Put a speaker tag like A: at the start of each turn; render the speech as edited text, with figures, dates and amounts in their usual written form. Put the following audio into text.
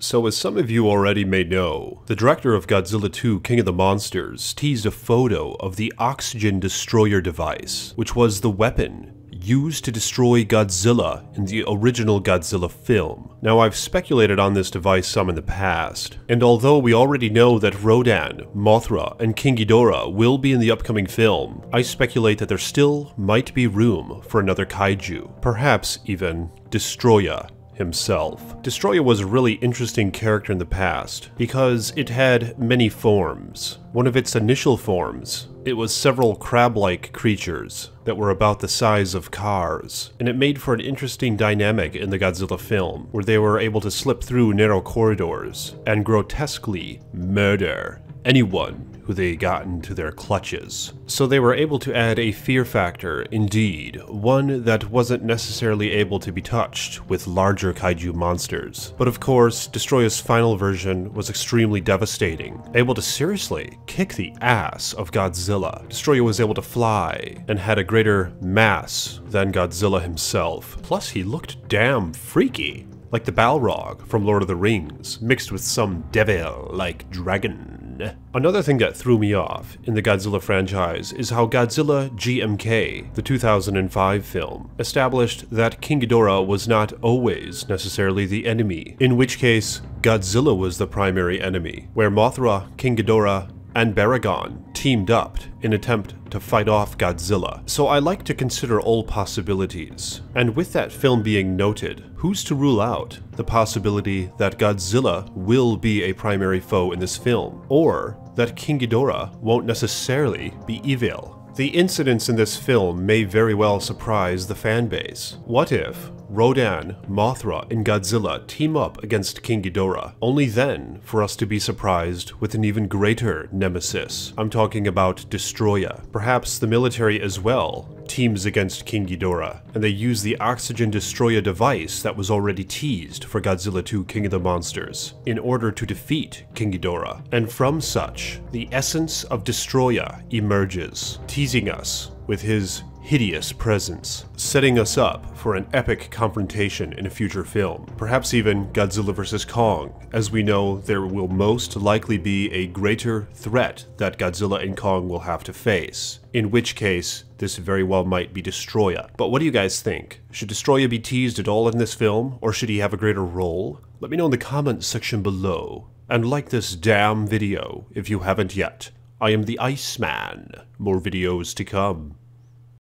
A: So as some of you already may know, the director of Godzilla 2 King of the Monsters teased a photo of the Oxygen Destroyer device, which was the weapon used to destroy Godzilla in the original Godzilla film. Now, I've speculated on this device some in the past, and although we already know that Rodan, Mothra, and King Ghidorah will be in the upcoming film, I speculate that there still might be room for another kaiju, perhaps even Destoroyah himself. Destoroyah was a really interesting character in the past because it had many forms. One of its initial forms, it was several crab-like creatures that were about the size of cars, and it made for an interesting dynamic in the Godzilla film, where they were able to slip through narrow corridors and grotesquely murder anyone who they got into their clutches. So they were able to add a fear factor, indeed, one that wasn't necessarily able to be touched with larger kaiju monsters. But of course, Destoroyah's final version was extremely devastating, able to seriously kick the ass of Godzilla. Destoroyah was able to fly and had a greater mass than Godzilla himself. Plus, he looked damn freaky, like the Balrog from Lord of the Rings, mixed with some devil-like dragon. Another thing that threw me off in the Godzilla franchise is how Godzilla GMK, the 2005 film, established that King Ghidorah was not always necessarily the enemy, in which case Godzilla was the primary enemy, where Mothra, King Ghidorah, and Baragon teamed up in an attempt to fight off Godzilla. So I like to consider all possibilities. And with that film being noted, who's to rule out the possibility that Godzilla will be a primary foe in this film, or that King Ghidorah won't necessarily be evil? The incidents in this film may very well surprise the fanbase. What if Rodan, Mothra, and Godzilla team up against King Ghidorah, only then for us to be surprised with an even greater nemesis? I'm talking about Destoroyah. Perhaps the military as well teams against King Ghidorah, and they use the Oxygen Destroyer device that was already teased for Godzilla 2 King of the Monsters in order to defeat King Ghidorah. And from such, the essence of Destoroyah emerges, teasing us with his hideous presence, setting us up for an epic confrontation in a future film. Perhaps even Godzilla vs. Kong, as we know there will most likely be a greater threat that Godzilla and Kong will have to face, in which case this very well might be Destoroyah. But what do you guys think? Should Destoroyah be teased at all in this film, or should he have a greater role? Let me know in the comments section below, and like this damn video if you haven't yet. I am the Iceman. More videos to come.